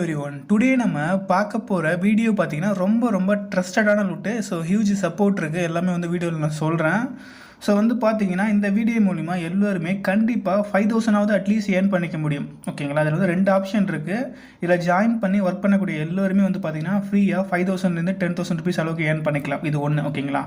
Everyone. Today நம்ம பார்க்க போகிற வீடியோ பார்த்தீங்கன்னா ரொம்ப ட்ரஸ்டடான லூட்டு. ஸோ ஹியூஜ் சப்போர்ட் இருக்குது, எல்லாமே வந்து வீடியோவில் நான் சொல்கிறேன். ஸோ வந்து பார்த்தீங்கன்னா இந்த வீடியோ மூலிமா எல்லோருமே கண்டிப்பாக 5000 அட்லீஸ்ட் ஏர்ன் பண்ணிக்க முடியும். ஓகேங்களா, அதில் வந்து 2 ஆப்ஷன் இருக்குது. இதில் ஜாயின் பண்ணி ஒர்க் பண்ணக்கூடிய எல்லோருமே வந்து பார்த்தீங்கன்னா ஃப்ரீயாக 5000லேருந்து 10,000 ருபீஸ் அளவுக்கு ஏர்ன் பண்ணிக்கலாம். இது ஒன்று. ஓகேங்களா,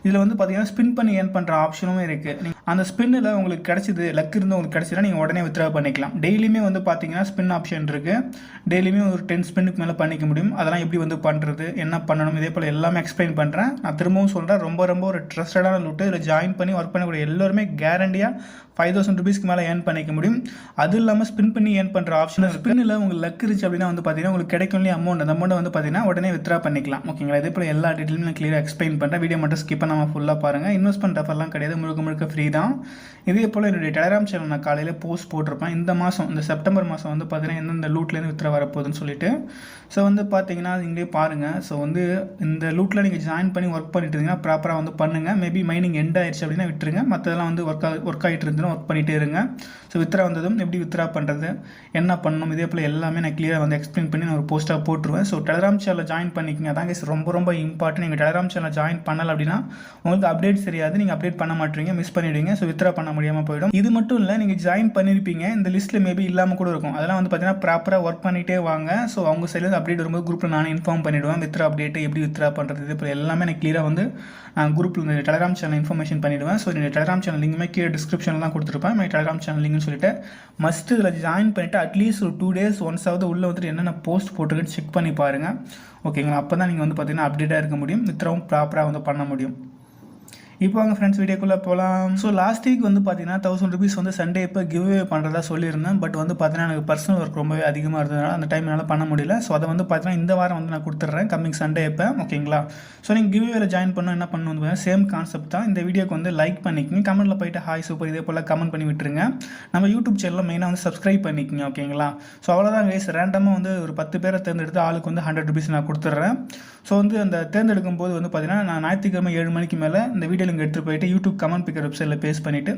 இதில் வந்து பார்த்தீங்கன்னா ஸ்பின் பண்ணி ஏர்ன் பண்ணுற ஆப்ஷனும் இருக்குது. அந்த ஸ்பின்னில் உங்களுக்கு கிடச்சிது, லக் இருந்து உங்களுக்கு கிடச்சிதுன்னா நீங்கள் உடனே வித்ட்ரா பண்ணிக்கலாம். டெய்லியுமே வந்து பார்த்தீங்கன்னா ஸ்பின் ஆப்ஷன் இருக்குது. டெய்லியுமே ஒரு 10 ஸ்பின்னுக்கு மேலே பண்ணிக்க முடியும். அதெல்லாம் எப்படி வந்து பண்ணுறது, என்ன பண்ணணும், இதே போல் எல்லாமே எக்ஸ்பிளைன் பண்ணுறேன். நான் திரும்பவும் சொல்கிறேன், ரொம்ப ஒரு ட்ரஸ்டடான லூட்டு. இதில் ஜாயின் பண்ணி ஒர்க் பண்ணக்கூடிய எல்லோருமே கேரண்டியாக 5000 ருபீஸ்க்கு மேலே ஏர்ன் பண்ணிக்க முடியும். அது இல்லாமல் ஸ்பின் பண்ணி ஏர்ன் பண்ணுற ஆப்ஷன். ஸ்பின்னில் உங்களுக்கு லக் இருந்துச்சு அப்படின்னா வந்து பார்த்தீங்கன்னா உங்களுக்கு கிடைக்கும் இல்லையா அமௌண்ட், அந்த அமௌண்ட் வந்து பார்த்தீங்கன்னா உடனே வித்ட்ரா பண்ணிக்கலாம். ஓகேங்களா, இதே போல் எல்லா டீட்டெயிலும் நான் கிளியராக எக்ஸ்பிளைன் பண்ணுறேன். வீடியோ மட்டும் ஸ்கிப் பண்ணாமல் ஃபுல்லாக பாருங்கள். இன்வெஸ்ட்மெண்ட் ஆஃபர்லாம் கிடையாது, முழுக்க ஃப்ரீ தான். இதே போல் என்னுடைய டெலிகிராம் சேனல் நான் காலையில் போஸ்ட் போட்டிருப்பேன். இந்த மாதம், இந்த செப்டம்பர் மாதம் வந்து பார்த்தீங்கன்னா எந்தெந்த லூட்லேருந்து வித்ட்ரா வரப்போகுதுன்னு சொல்லிட்டு. ஸோ வந்து பார்த்தீங்கன்னா இங்கே பாருங்கள். ஸோ வந்து இந்த லூட்டில் நீங்கள் ஜாயின் பண்ணி ஒர்க் பண்ணிட்டு இருந்தீங்கன்னா ப்ராப்பராக வந்து பண்ணுங்கள். மேபி மைனிங் எண்ட் ஆயிடுச்சு அப்படின்னா விட்டுருங்க. மற்றதெல்லாம் வந்து ஒர்க் ஆகிட்டு இருந்துன்னா ஒர்க் பண்ணிகிட்டே இருங்க. ஸோ வித்ட்ரா வந்ததும் எப்படி வித்ட்ரா பண்ணுறது, என்ன பண்ணணும், இதே போல் எல்லாமே நான் கிளியராக வந்து எக்ஸ்பிளைன் பண்ணி நான் ஒரு போஸ்ட்டாக போட்டுருவேன். ஸோ டெலிகிராம் சேனலில் ஜாயின் பண்ணிக்கிங்க. அதாங்க ரொம்ப இம்பார்ட்டன்ட். நீங்கள் டெலிகிராம் சேனலில் ஜாயின் பண்ணலை அப்படின்னா உங்களுக்கு அப்டேட்ஸ் தெரியாது, நீங்கள் அப்டேட் பண்ண மாட்டீங்க, மிஸ் பண்ணிவிடுவீங்க. ஸோ வித்ட்ரா பண்ண முடியாமல் போயிடும். இது மட்டும் இல்லை, நீங்கள் ஜாயின் பண்ணியிருப்பீங்க, இந்த லிஸ்ட்டில் மேபி இல்லாமல் கூட இருக்கும். அதெல்லாம் வந்து பார்த்தீங்கன்னா ப்ராப்பராக ஒர்க் பண்ணிகிட்டே வாங்க. ஸோ அவங்க சைடில் அப்டேட் வரும்போது குரூப்பில் நானே இன்ஃபார்ம் பண்ணிவிடுவேன். வித்ட்ரா அப்டேட் எப்படி வித்ட்ரா பண்ணுறது, இதே போல் எல்லாமே எனக்கு கிளியராக வந்து நான் குரூப்பில் இந்த டெலிகிராம் சேனல் இன்ஃபர்மேஷன் பண்ணிவிடுவேன். ஸோ இந்த டெலிகிராம் சேனல் லிங்க்குமே கீழே டிஸ்கிரிப்ஷனில் தான் கொடுத்துருப்பேன். மை டெலிகிராம் சேனல் லிங்க்னு சொல்லிட்டு மஸ்ட் இதில் ஜாயின் பண்ணிவிட்டு அட்லீஸ்ட் ஒரு 2 days ஒன்ஸாவது உள்ளே வந்துட்டு என்னென்ன போஸ்ட் போட்டுருக்குன்னு செக் பண்ணி பாருங்கள். ஓகேங்களா, அப்போ தான் நீங்கள் வந்து பார்த்தீங்கன்னா அப்டேட்டாக இருக்க முடியும், வித்ட்ராவும் ப்ராப்பராக வந்து பண்ண முடியும். இப்போ வாங்க ஃப்ரெண்ட்ஸ் வீடியோக்குள்ளே போகலாம். ஸோ லாஸ்ட் வீக் வந்து பார்த்தீங்கன்னா 1000 ருபீஸ் வந்து சண்டே இப்போ கிவ்அவே பண்ணுறதா சொல்லியிருந்தேன். பட் வந்து பார்த்தீங்கன்னா எனக்கு பர்சனல் ஒர்க் ரொம்பவே அதிகமாக இருந்ததுனால அந்த டைம் என்னால் பண்ண முடியல. ஸோ அதை வந்து பார்த்தீங்கன்னா இந்த வாரம் வந்து நான் கொடுத்துட்றேன், கம்மிங் சண்டே இப்போ. ஓகேங்களா, ஸோ நீங்கள் கிவ்அவேல ஜாயின் பண்ணணும், என்ன பண்ணணும் வந்து சேம் கான்செப்ட் தான். இந்த வீடியோக்கு வந்து லைக் பண்ணிக்கிங்க, கமெண்ட்டில் போய்ட்டு ஹாய் சூப்பர் இதே போல் கமெண்ட் பண்ணி விட்டுருங்க. நம்ம யூடியூப் சேனலில் மெயினாக வந்து சப்ஸ்கிரைப் பண்ணிக்கிங்க. ஓகேங்களா, ஸோ அவ்வளோதான் கைஸ். ரேண்டமாக வந்து ஒரு 10 பேரை தேர்ந்தெடுத்து ஆளுக்கு வந்து 100 ருபீஸ் நான் கொடுத்துட்றேன். ஸோ வந்து அந்த தேர்ந்தெடுக்கும் போது வந்து பார்த்தீங்கன்னா நான் ஞாயிற்றுக்கிழமை 7 மணிக்கு மேலே இந்த வீடியோ லிங்க் எடுத்துகிட்டு போயிட்டு யூடியூப் கமெண்ட் பிக்கர் வெப்சைட்டில் பேஸ்ட் பண்ணிவிட்டு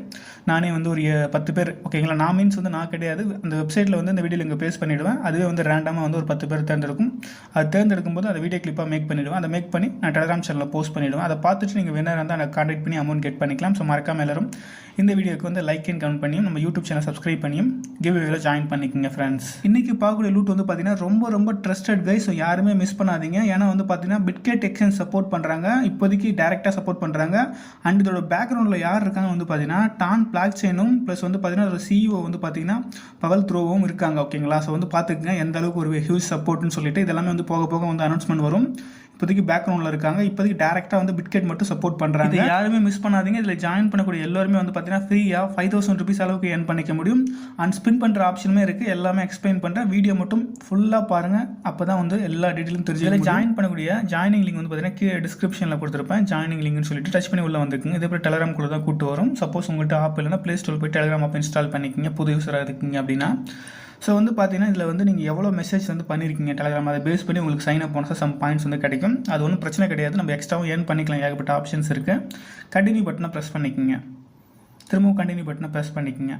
நானே வந்து ஒரு 10 பேர், ஓகேங்களா, நான் மீன்ஸ் வந்து நான் கிடையாது, அந்த வெப்சைட்டில் வந்து இந்த வீடியோ லிங்க் பேஸ்ட் பண்ணிவிடுவேன். அதுவே வந்து ரேண்டமாக வந்து ஒரு 10 பேர் தேர்ந்தெடுக்கும். அது தேர்ந்தெடுக்கும் போது அந்த வீடியோ கிளிப்பாக மேக் பண்ணிவிடுவேன். அதை மேக் பண்ணி நான் டெலிகிராம் சேனலில் போஸ்ட் பண்ணிவிடுவேன். அதை பார்த்துட்டு நீங்கள் வின்னர் இருந்தால் எனக்கு கான்டாக்ட் பண்ணி அமௌண்ட் கெட் பண்ணிக்கலாம். ஸோ மறக்காமல் எல்லாரும் இந்த வீடியோக்கு வந்து லைக் அண்ட் கமெண்ட் பண்ணியும் நம்ம யூடியூப் சேனல் சப்ஸ்கிரைப் பண்ணியும் கிவ்அவேல ஜாயின் பண்ணிக்கோங்க ஃப்ரெண்ட்ஸ். இன்றைக்கி பார்க்கக்கூடிய லூட் வந்து பார்த்தீங்கன்னா ரொம்ப ட்ரஸ்டட் கைஸ். ஸோ யாருமே மிஸ் பண்ணாதீங்க. ஏன்னா வந்து பார்த்தீங்கன்னா பிட்கெட் எக்ஸ்சேஞ்ச் சப்போர்ட் பண்ணுறாங்க, இப்போதைக்கு டேரெக்டாக சப்போர்ட் பண்ணுறாங்க. அண்ட் இதோட பேக்ரவுண்டில் யார் இருக்காங்க வந்து பார்த்தீங்கன்னா டான் பிளாக் செயினும் ப்ளஸ் வந்து பார்த்தீங்கன்னா ஒரு சிஇஓ வந்து பார்த்தீங்கன்னா பவல் த்ரோவும் இருக்காங்க. ஓகேங்களா, ஸோ வந்து பார்த்துக்குங்க எந்த அளவுக்கு ஒரு ஹியூஜ் சப்போர்ட்னு சொல்லிட்டு. இதெல்லாமே வந்து போக வந்து அனௌன்ஸ்மெண்ட் வரும். இப்போதைக்கு பேக்ரவுண்டில் இருக்காங்க. இப்போதைக்கு டேரெக்டாக வந்து பிட்கெட் மட்டும் சப்போர்ட் பண்ணுறாங்க. இது யாருமே மிஸ் பண்ணாதீங்க. இதில் ஜாயின் பண்ணக்கூடிய எல்லாருமே வந்து பார்த்தீங்கன்னா ஃப்ரீயாக 5000 ருபீஸ் அளவுக்கு ஏர்ன் பண்ணிக்க முடியும். அண்ட் ஸ்பின் பண்ணுற ஆப்ஷனுமே இருக்குது. எல்லாமே எக்ஸ்பிளைன் பண்ணுறேன். வீடியோ மட்டும் ஃபுல்லாக பாருங்கள், அப்போ தான் வந்து எல்லா டீட்டெயிலும் தெரிஞ்சு. இதில் ஜாயின் பண்ணக்கூடிய ஜாயினிங் லிங்க் வந்து பார்த்தீங்கன்னா கீழே டிஸ்கிரிப்ஷனில் கொடுத்துருப்பேன். ஜாயினிங் லிங்க்னு சொல்லிட்டு டச் பண்ணி உள்ளே வந்துக்குங்க. இதே போல் டெலிகிராம் கூட தான் கூட்டு வரும். சப்போஸ் உங்கள்கிட்ட ஆப் இல்லைனா ப்ளே ஸ்டோர் போய் டெலிகிராம் ஆப் இன்ஸ்டால் பண்ணிக்கிங்க, புது யூஸராக இருக்கீங்க அப்படின்னா. ஸோ வந்து பார்த்தீங்கன்னா இதில் வந்து நீங்கள் எவ்வளோ மெசேஜ் வந்து பண்ணியிருக்கீங்க டெலிகிராம், அதை பேஸ் பண்ணி உங்களுக்கு சைன் அப் போனால் சம் பாயிண்ட்ஸ் வந்து கிடைக்கும். அது ஒன்றும் பிரச்சனை கிடையாது, நம்ம எக்ஸ்ட்ராவும் ஏர்ன் பண்ணிக்கலாம். ஏகப்பட்ட ஆப்ஷன்ஸ் இருக்குது. கண்டினியூ பட்டனை ப்ரெஸ் பண்ணிக்கோங்க, திரும்பவும் கண்டினியூ பட்டனை ப்ரெஸ் பண்ணிக்கோங்க.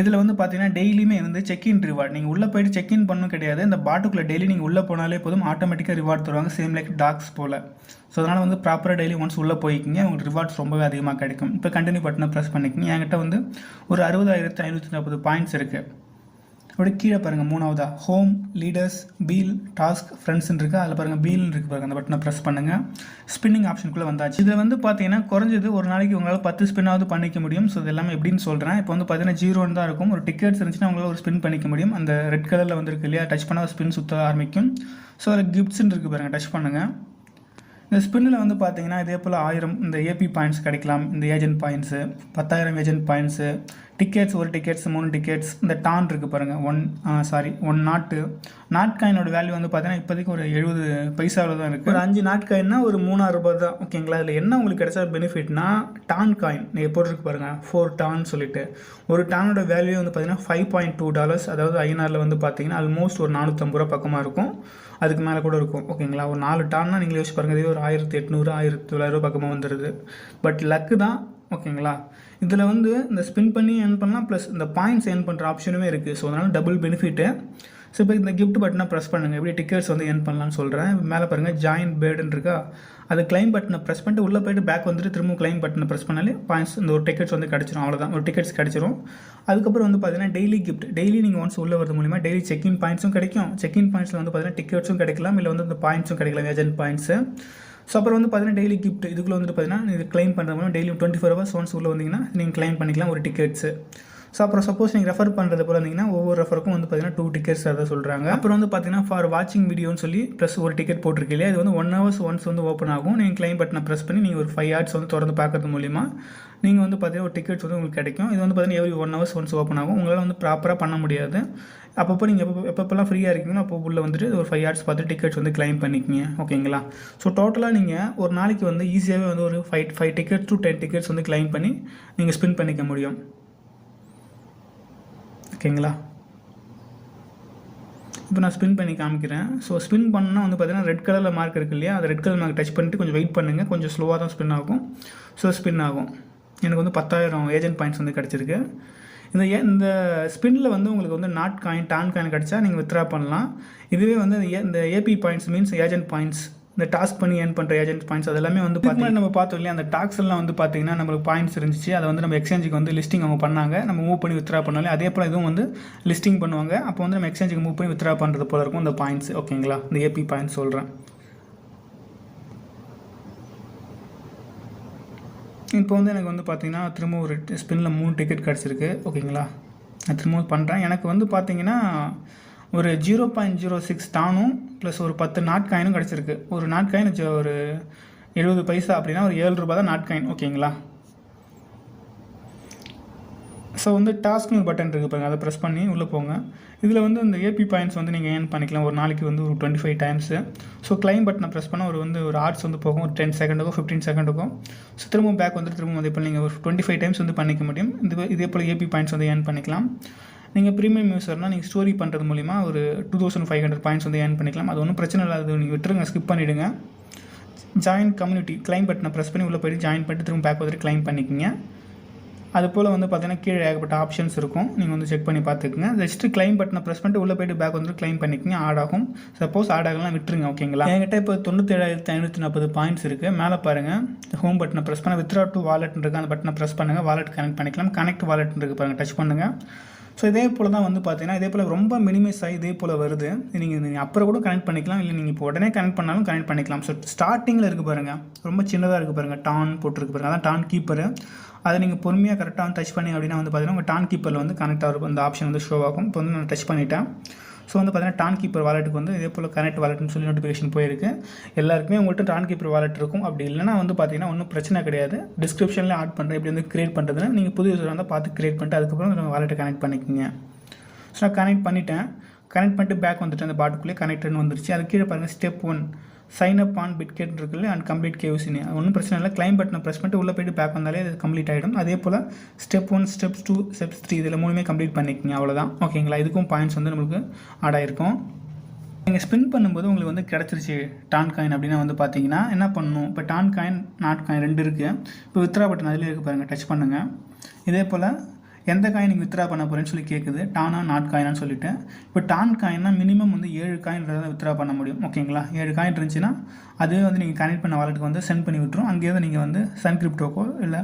இதில் வந்து பார்த்தீங்கன்னா டெய்லியுமே வந்து செக்இன் ரிவார்ட், நீங்கள் உள்ளே போய்ட்டு செக்இன் பண்ணணும் கிடையாது. இந்த பாட்டுக்குள்ளே டெய்லி நீங்கள் உள்ளே போனாலே போதும், ஆட்டோமேட்டிக்காக ரிவார்ட் தருவாங்க, சேம் லைக் டாக்ஸ் போல். ஸோ அதனால் வந்து ப்ராப்பராக டெய்லி ஒன்ஸ் உள்ளே போய்க்கிங்க, உங்களுக்கு ரிவார்ட்ஸ் ரொம்பவே அதிகமாக கிடைக்கும். இப்போ கண்டினியூ பட்டனை ப்ரெஸ் பண்ணிக்கோங்க. என்கிட்ட வந்து ஒரு 60,540 பாயிண்ட்ஸ் இருக்குது. அப்படியே கீழே பாருங்கள், மூணாவதா ஹோம், லீடர்ஸ், பீல், டாஸ்க், ஃப்ரெண்ட்ஸ்ன்னு இருக்குது. அதில் பாருங்கள் பீல்னு இருக்குது பாருங்கள், அந்த பட்டனை ப்ரெஸ் பண்ணுங்கள். ஸ்பின்னிங் ஆப்ஷனுக்குள்ளே வந்தாச்சு. இதில் வந்து பார்த்தீங்கன்னா குறைஞ்சது ஒரு நாளைக்கு உங்களால் 10 ஸ்பின்னாவது பண்ணிக்க முடியும். ஸோ இது எல்லாமே எப்படின்னு சொல்கிறேன். இப்போ வந்து பார்த்தீங்கன்னா 0 தான் இருக்கும். ஒரு டிக்கெட்ஸ் இருந்துச்சுன்னா உங்களால் ஒரு ஸ்பின் பண்ணிக்க முடியும். அந்த ரெட் கலரில் வந்துருக்கு இல்லையா, டச் பண்ணால் ஸ்பின் சுற்ற ஆரம்பிக்கும். ஸோ அதில் கிஃப்ட்ஸ்ன்னு இருக்குது பாருங்கள், டச் பண்ணுங்கள். இந்த ஸ்பின்னில் வந்து பார்த்தீங்கன்னா இதே போல் 1000 இந்த ஏபி பாயிண்ட்ஸ் கிடைக்கலாம். இந்த agent points 10,000 agent points, tickets, ஒரு டிக்கெட்ஸ் 3 டிக்கெட்ஸ். இந்த டான் இருக்குது பாருங்கள், 1 நாட் காயினோட வேல்யூ வந்து பார்த்தீங்கன்னா இப்போதைக்கு ஒரு 70 பைசாவில் தான் இருக்குது. ஒரு 5 நாட் காயின்னா ஒரு 3000 ரூபாய் தான். ஓகேங்களா, இதில் என்ன உங்களுக்கு கிடைச்சா பெனிஃபிட்னா டான் காயின் நீங்கள் போட்டிருக்கு பாருங்கள், 4 டான் சொல்லிட்டு. ஒரு டானோட வேல்யூ வந்து பார்த்தீங்கன்னா $5.2, அதாவது ஐநாரில் வந்து பார்த்தீங்கன்னா ஆல்மோஸ்ட் ஒரு 450 ரூபா பக்கமாக இருக்கும், அதுக்கு மேலே கூட இருக்கும். ஓகேங்களா, ஒரு 4 டான்னா நீங்கள் யோசிச்சு பாருங்கள், இதே ஒரு 1800 1900 பக்கமாக வந்துடுது. பட் லக்கு தான். ஓகேங்களா, இதில் வந்து இந்த ஸ்பின் பண்ணி ஏர்ன் பண்ணலாம், ப்ளஸ் இந்த பாயிண்ட்ஸ் ஏர்ன் பண்ணுற ஆப்ஷனுமே இருக்குது. ஸோ அதனால் டபுள் பெனிஃபிட்டு. ஸோ இப்போ இந்த கிஃப்ட் பட்டனை ப்ரெஸ் பண்ணுங்கள், எப்படி டிக்கெட்ஸ் வந்து எர்ன் பண்ணலாம்னு சொல்கிறேன். மேலே பாருங்கள் ஜாயின் பேர்டுன்னு இருக்கா, அது கிளைம் பட்டனை ப்ரெஸ் பண்ணிட்டு உள்ளே போய்ட்டு பேக் வந்துட்டு திரும்ப கிளைம் பட்டனை ப்ரெஸ் பண்ணாலே பாயிண்ட்ஸ் இந்த ஒரு டிக்கெட்ஸ் வந்து கிடச்சிரும். அவ்வளோதான், ஒரு டிக்கெட்ஸ் கிடச்சிரும். அதுக்கப்புறம் வந்து பார்த்தீங்கன்னா டெய்லி கிஃப்ட், டெய்லி நீங்கள் ஒன்ஸ் உள்ளே வரது மூலிமா டெய்லி செக்இன் பாயிண்ட்ஸும் கிடைக்கும். செக்இன் பாயிண்ட்ஸில் வந்து பார்த்தீங்கன்னா டிக்கெட்ஸும் கிடைக்கலாம், இல்லை வந்து இந்த பாயிண்ட்ஸும் கிடைக்கலாம், ஏஜென்ட் பாயிண்ட்ஸு. ஸோ அப்புறம் வந்து பார்த்தீங்கன்னா டெய்லி கிஃப்ட், இதுக்குள்ளே வந்து பார்த்தீங்கன்னா இது கிளைம் பண்ணுற மூலம் டெய்லி 24 ஹவர்ஸ் ஒன்ஸ் உள்ளே வந்தீங்கன்னா நீங்கள் கிளைம் பண்ணிக்கலாம் ஒரு டிக்கெட்ஸு. ஸோ அப்புறம் சப்போஸ் நீங்கள் ரெஃபர் பண்ணுறது போல இருந்தீங்கன்னா ஒவ்வொரு ரெஃபருக்கும் வந்து பார்த்தீங்கன்னா 2 டிக்கெட்ஸ் அதை சொல்கிறாங்க. அப்புறம் வந்து பார்த்தீங்கன்னா ஃபார் வாட்சிங் வீடியோன்னு சொல்லி ப்ளஸ் ஒரு டிக்கெட் போட்டிருக்கு இல்லையா, இது வந்து 1 hours ஒன்ஸ் வந்து ஓப்பன் ஆகும். நீங்கள் கிளைம் பட்டனை ப்ரெஸ் பண்ணி நீங்கள் ஒரு 5 hours வந்து தொடர்ந்து பார்க்கறது மூலிமா நீங்கள் வந்து பார்த்தீங்கன்னா ஒரு டிக்கெட்ஸ் வந்து உங்களுக்கு கிடைக்கும். இது வந்து பார்த்தீங்கன்னா எவ்ரி 1 hours ஒன்ஸ் ஓப்பன் ஆகும். உங்களால் வந்து ப்ராப்பராக பண்ண முடியாது. அப்பப்போ நீங்கள் எப்பப்பெல்லாம் ஃப்ரீயாக இருக்கீங்களோ அப்போ உள்ளே வந்துட்டு ஒரு 5 hours பார்த்து டிக்கெட்ஸ் வந்து கிளைம் பண்ணிக்கிங்க. ஓகேங்களா? ஸோ டோட்டலாக நீங்கள் ஒரு நாளைக்கு வந்து ஈஸியாகவே வந்து ஒரு 5 டிக்கெட்ஸ் to 10 டிக்கெட்ஸ் வந்து கிளைம் பண்ணி நீங்கள் ஸ்பின் பண்ணிக்க முடியும். ஓகேங்களா? இப்போ நான் ஸ்பின் பண்ணி காமிக்கிறேன். ஸோ ஸ்பின் பண்ணால் வந்து பார்த்தீங்கன்னா ரெட் கலரில் மார்க் இருக்குது இல்லையா, அது ரெட் கலர் மார்க் டச் பண்ணிட்டு கொஞ்சம் வெயிட் பண்ணுங்கள், கொஞ்சம் ஸ்லோவாக தான் ஸ்பின் ஆகும். ஸோ ஸ்பின் ஆகும். எனக்கு வந்து 10,000 ஏஜென்ட் பாயிண்ட்ஸ் வந்து கிடச்சிருக்கு. இந்த ஸ்பின்னில் வந்து உங்களுக்கு வந்து நாட் காயின் டான் காயின் கிடச்சா நீங்கள் வித்ரா பண்ணலாம். இதுவே வந்து இந்த AP points means agent points, இந்த டாஸ்க் பண்ணி ஏர்ன் பண்ணுற ஏஜென்ட் பாயிண்ட்ஸ் அதெல்லாமே வந்து பார்த்தீங்கன்னா நம்ம பார்த்தோம் இல்லையா, அந்த டாக்ஸ் எல்லாம் வந்து பார்த்தீங்கன்னா நம்மளுக்கு பாயிண்ட்ஸ் இருந்துச்சு. அதை வந்து நம்ம எக்ஸ்சேஞ்சுக்கு வந்து லிஸ்டிங் அவங்க பண்ணாங்க, நம்ம மூவ் பண்ணி வித்ரா பண்ணாலே அதே போல் இதுவும் வந்து லிஸ்டிங் பண்ணுவாங்க. அப்போ வந்து நம்ம எக்ஸ்சேஞ்சுக்கு மூவ் பண்ணி வித்ரா பண்ணுறது போல இருக்கும் இந்த பாயிண்ட்ஸ். ஓகேங்களா? இந்த ஏபி பாயிண்ட்ஸ் சொல்கிறேன். இப்போ வந்து எனக்கு வந்து பார்த்தீங்கன்னா திரும்ப ஒரு ஸ்பின்னில் 3 டிக்கெட் கிடச்சிருக்கு. ஓகேங்களா? நான் திரும்பவும் பண்ணுறேன். எனக்கு வந்து பார்த்தீங்கன்னா ஒரு 0.06 டானும் ப்ளஸ் ஒரு 10 நாட் காயினும் கிடச்சிருக்கு. ஒரு நாட் காயின் ஒரு 70 பைசா அப்படின்னா ஒரு 7 ரூபா தான் நாட் காயின். ஓகேங்களா? ஸோ வந்து டாஸ்க்னு ஒரு பட்டன் இருக்குது பாருங்கள், அதை ப்ரெஸ் பண்ணி உள்ளே போங்க. இதில் வந்து இந்த ஏபி பாயிண்ட்ஸ் வந்து நீங்கள் ஏர்ன் பண்ணிக்கலாம் ஒரு நாளைக்கு வந்து ஒரு 25 டைம்ஸு. ஸோ கிளைம் பட்டனை ப்ரெஸ் பண்ணால் ஒரு ஆர்ட்ஸ் வந்து போகும் ஒரு 10 செகண்டுக்கும் 15 செகண்டுக்கும். ஸோ திரும்ப பேக் வந்து திரும்ப அதே போல் நீங்கள் ஒரு 25 டைம்ஸ் வந்து பண்ணிக்க முடியும். இதே போல் ஏபி பாயிண்ட்ஸ் வந்து ஏர்ன் பண்ணிக்கலாம். நீங்கள் ப்ரீமியம் யூஸர்னால் நீங்கள் ஸ்டோரி பண்ணுறது மூலிமா ஒரு 2500 பாயிண்ட்ஸ் வந்து ஏர்ன் பண்ணிக்கலாம். அது ஒன்றும் பிரச்சனை இல்லை, அது நீங்கள் விட்டுருங்க, ஸ்கிப் பண்ணிவிடுங்க. ஜாயின் கம்யூனிட்டி கிளைம் பட்டனை ப்ரெஸ் பண்ணி உள்ளே போய்ட்டு ஜாயின் பண்ணிட்டு திரும்ப பேக் வந்துட்டு கிளைம் பண்ணிக்கிங்க. அது போல் வந்து பார்த்தீங்கன்னா கீழே ஏகப்பட்ட ஆப்ஷன்ஸ் இருக்கும், நீங்கள் வந்து செக் பண்ணி பார்த்துக்குங்க. ஜஸ்ட்டு கிளைம் பட்டனை ப்ரெஸ் பண்ணிட்டு உள்ளே போய்ட்டு பேக் வந்து கிளைம் பண்ணிக்கிங்க, ஆட் ஆகும். சப்போஸ் ஆட் ஆகலாம் விட்டுருங்க. ஓகேங்களா? என்கிட்ட இப்போ 97,540 பாயிண்ட்ஸ் இருக்குது. மேலே பாருங்கள் ஹோம் பட்டனை ப்ரெஸ் பண்ண வித்ரா டு வாலெட் இருக்குது, அந்த பட்டனை ப்ரெஸ் பண்ணுங்கள், வாலெட் கனெக்ட் பண்ணிக்கலாம். கனெக்ட் வாலெட் இருக்குது பாருங்கள், டச் பண்ணுங்கள். ஸோ இதே போல் தான் வந்து பார்த்தீங்கன்னா இதே போல் ரொம்ப மினிமைஸ் ஆகி இதே போல் வருது. நீங்கள் அப்புறம் கூட கனெக்ட் பண்ணிக்கலாம், இல்லை நீங்கள் இப்போ உடனே கனெக்ட் பண்ணாலும் கனெக்ட் பண்ணிக்கலாம். ஸோ ஸ்டார்டிங்கில் இருக்குது பாருங்கள், ரொம்ப சின்னதாக இருக்குது பாருங்கள், டான் போட்டிருக்கு பாருங்கள், அதான் டான் கீப்பரு. அதை நீங்கள் பொறுமையாக கரெக்டாக வந்து டச் பண்ணி அப்படின்னா வந்து பார்த்தீங்கன்னா உங்கள் டான் கீப்பரில் வந்து கனெக்ட் ஆகும், அந்த ஆப்ஷன் வந்து ஷோ ஆகும். இப்போ வந்து நான் டச் பண்ணிட்டேன். ஸோ வந்து பார்த்தீங்கன்னா டான் கீப்பர் வாலெட்டுக்கு வந்து இதே போல் கனெக்ட் வாலெட்னு சொல்லி நோட்டிஃபிகேஷன் போயிருக்கு. எல்லாருக்குமே உங்கள்கிட்ட டான் கீப்பர் வாலெட் இருக்கும். அப்படி இல்லைனா வந்து பார்த்தீங்கன்னா ஒன்றும் பிரச்சனை கிடையாது. டிஸ்கிரிப்ஷனில் ஆட் பண்ணுறேன், இப்படி வந்து கிரியேட் பண்ணுறதுன்னு நீங்கள் புது யூஸர் வந்து பார்த்து கிரியேட் பண்ணிட்டு அதுக்கப்புறம் நம்ம வாலெட்டை கனெக்ட் பண்ணிக்கோங்க. ஸோ நான் கனெக்ட் பண்ணிட்டேன். கனெக்ட் பண்ணிட்டு பேக் வந்துட்டு அந்த பாட்டுக்குள்ளே கனெக்ட்னு வந்துருச்சு. அது கீழே பாருங்கள் step 1 sign up on Bitget இருக்குல்ல அண்ட் கம்ப்ளீட் கேவிசின்னு, அது ஒன்றும் பிரச்சனை இல்லை. கிளைம் பட்டனை ப்ரெஸ் பண்ணிட்டு உள்ளே போய்ட்டு பேக் வந்தாலே அது கம்ப்ளீட் ஆகிடும். அதே போல் ஸ்டெப் 1 ஸ்டெப்ஸ் 2 ஸ்டெப்ஸ் 3 இதில் 3மே கம்ப்ளீட் பண்ணிக்கோங்க. அவ்வளோதான். ஓகேங்களா? இதுக்கும் பாயிண்ட்ஸ் வந்து நம்மளுக்கு ஆட் ஆகிருக்கும். நீங்கள் ஸ்பின் பண்ணும்போது உங்களுக்கு வந்து கிடச்சிருச்சு டான் காயின் அப்படின்னா வந்து பார்த்தீங்கன்னா என்ன பண்ணணும், இப்போ டான் காயின் நாட் காயின் 2 இருக்குது. இப்போ வித்ரா பட்டன் அதிலே இருக்குது பாருங்கள், டச் பண்ணுங்கள். இதே போல் எந்த காயின் நீங்கள் வித்ரா பண்ண போகிறேன்னு சொல்லி கேட்குது, டானா நாட் காயினான்னு சொல்லிட்டு. இப்போ டான் காயின்னா மினிமம் வந்து 7 காயின் வித்ரா பண்ண முடியும். ஓகேங்களா? 7 காயின் இருந்துச்சுன்னா அதுவே வந்து நீங்கள் கனெக்ட் பண்ண வாலெட்டுக்கு வந்து சென்ட் பண்ணி விட்டுரும். அங்கேயே நீங்கள் வந்து சன் கிரிப்டோக்கோ இல்லை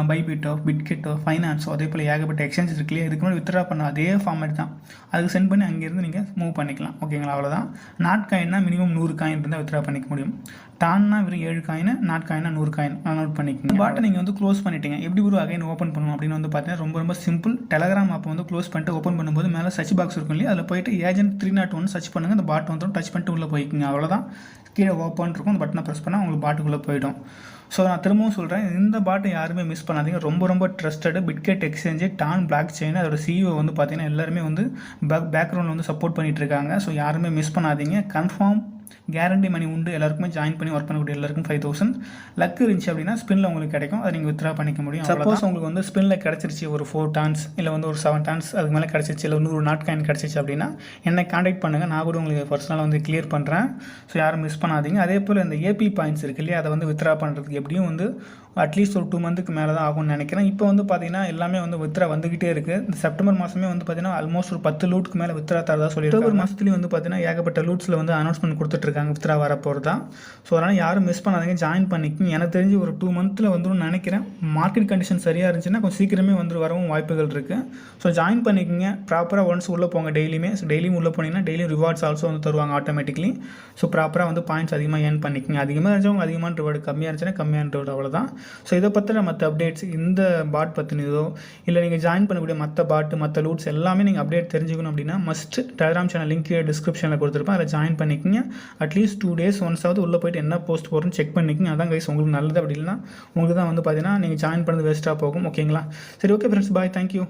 பைபிட்டோ பிட்கெட்டோ ஃபைனான்ஸோ அதே போல் ஏகப்பட்ட எக்ஸ்சேஞ்சஸ் இருக்குல்லையே, இதுக்கு முன்னாடி வித்ரா பண்ண அதே ஃபார்மேட் தான், அதுக்கு சென்ட் பண்ணி அங்கேருந்து நீங்கள் மூவ் பண்ணிக்கலாம். ஓகேங்களா? அவ்வளோதான். நாட் காயின்னா மினிமம் 100 காயின் இருந்தால் வித்ரா பண்ணிக்க முடியும். டான்னா வெறும் 7 காயின், நாட் காயினா 100 காயின் நோட் பண்ணிக்கோங்க. பாட்டை நீங்கள் வந்து க்ளோஸ் பண்ணிட்டீங்க. எப்படி ஒரு அகைன் ஓப்பன் பண்ணணும் அப்படின்னு வந்து பார்த்தீங்கன்னா ரொம்ப சிம்பிள். டெலகிராம் ஆப்பை வந்து க்ளோஸ் பண்ணிட்டு ஓப்பன் பண்ணும்போது மேலே சர்ச் பாக்ஸ் இருக்கும் இல்லையா, அதில் போய்ட்டு ஏஜென்ட் 301 சர்ச் பண்ணுங்கள், அந்த பாட் வந்துடும். டச் பண்ணிட்டு உள்ளே போய்க்குங்க. அவ்வளோதான். கீழே ஓப்பன் இருக்கும், அந்த பட்டனை ப்ரெஸ் பண்ணால் உங்களுக்கு பாட்டுக்குள்ளே போய்டும். ஸோ நான் திரும்பவும் சொல்கிறேன், இந்த பாட்டை யாருமே மிஸ் பண்ணாதீங்க. ரொம்ப trusted Bitget exchange TON blockchain, அதோட CEO வந்து பார்த்தீங்கன்னா எல்லாருமே வந்து பேக்ரவுண்டில் வந்து சப்போர்ட் பண்ணிகிட்டு இருக்காங்க. ஸோ யாருமே மிஸ் பண்ணாதீங்க. கன்ஃபார்ம் கேரண்டி மணி உண்டு. எல்லாருக்குமே ஜாயின் பண்ணி ஒர்க் பண்ணக்கூடிய எல்லாருக்கும் 5000 லக் இருந்துச்சு அப்படின்னா ஸ்பின்னில் உங்களுக்கு கிடைக்கும். அதை நீங்கள் வித்ரா பண்ணிக்க முடியும். சப்போஸ் உங்களுக்கு வந்து ஸ்பின்னில் கிடச்சிருச்சு ஒரு 4 டான்ஸ் இல்லை வந்து ஒரு 7 டான்ஸ் அதுக்கு மேலே கிடச்சிருச்சு, இல்லை 100 நாட் காயின் கிடச்சிச்சு அப்படின்னா என்னை காண்டாக்ட் பண்ணுங்கள், நான் கூட உங்களுக்கு பர்சனலாக வந்து கிளியர் பண்ணுறேன். ஸோ யாரும் மிஸ் பண்ணாதீங்க. அதே போல் இந்த ஏபி பாயிண்ட்ஸ் இருக்கு இல்லையா, அதை வந்து வித்ரா பண்ணுறதுக்கு எப்படியும் வந்து அட்லீஸ்ட் ஒரு 2 மந்த்துக்கு மேலே தான் ஆகும்னு நினைக்கிறேன். இப்போ வந்து பார்த்தீங்கன்னா எல்லாமே வந்து வித்ரா வந்துக்கிட்டே இருக்குது. இந்த செப்டம்பர் மாதமே வந்து பார்த்தீங்கன்னா ஆல்மோஸ்ட் ஒரு 10 லூட்க்கு மேலே வித்ரா தரதா சொல்லியிருக்காங்க. அக்டோபர் மாதத்துலேயும் வந்து பார்த்தீங்கன்னா ஏகப்பட்ட லூட்ஸில் வந்து அனௌன்ஸ்மெண்ட் கொடுத்துட்ருக்காங்க வித்ரா வரப்போகிறதா. ஸோ அதனால் யாரும் மிஸ் பண்ணாதீங்க, ஜாயின் பண்ணிக்கிங்க. எனக்கு தெரிஞ்சு ஒரு 2 மந்த்தில் வந்துடும் நினைக்கிறேன். மார்க்கெட் கண்டிஷன் சரியாக இருந்துச்சுன்னா கொஞ்சம் சீக்கிரமே வந்து வரவும் வாய்ப்புகள் இருக்குது. ஸோ ஜாயின் பண்ணிக்கிங்க. ப்ராப்பராக ஒன்ஸ் உள்ளே போங்க டெய்லியுமே. ஸோ டெய்லியும் உள்ளே போனீங்கன்னா டெய்லியும் ரிவார்ட்ஸ் ஆல்சோ வந்து தருவாங்க ஆட்டோமேட்டிக்லி. ஸோ ப்ராப்பராக வந்து பாயிண்ட்ஸ் அதிகமாக ஏர்ன் பண்ணிக்கிங்க. அதிகமாக இருந்துச்சவங்க அதிகமான ரிவார்டு, கம்மியாக இருந்துச்சுன்னா கம்மியான ரிவார்டு, அவ்வளோதான். ஸோ இதை பற்றின மற்ற அப்டேட்ஸ், இந்த பாட் பற்றினதோ இல்லை நீங்கள் ஜாயின் பண்ணக்கூடிய மற்ற பாட்டு மற்ற லூட்ஸ் எல்லாமே நீங்கள் அப்டேட் தெரிஞ்சுக்கணும் அப்படின்னா மஸ்ட் டெலிகிராம் சேனல் லிங்க் டிஸ்கிரிப்ஷனில் கொடுத்துருப்பேன். அதில் ஜாயின் பண்ணிக்கிங்க. அட்லீஸ்ட் 2 days ஒன்ஸாவது உள்ளே போய்ட்டு என்ன போஸ்ட் போகிறோன்னு செக் பண்ணிக்கிங்க. அதான் கைஸ் உங்களுக்கு நல்லது. அப்படி இல்லைனா உங்களுக்கு தான் வந்து பார்த்தீங்கன்னா நீங்கள் ஜாயின் பண்ணது வேஸ்ட்டாக போகும். ஓகேங்களா? சரி, ஓகே ஃப்ரெண்ட்ஸ், பாய், தேங்க்யூ.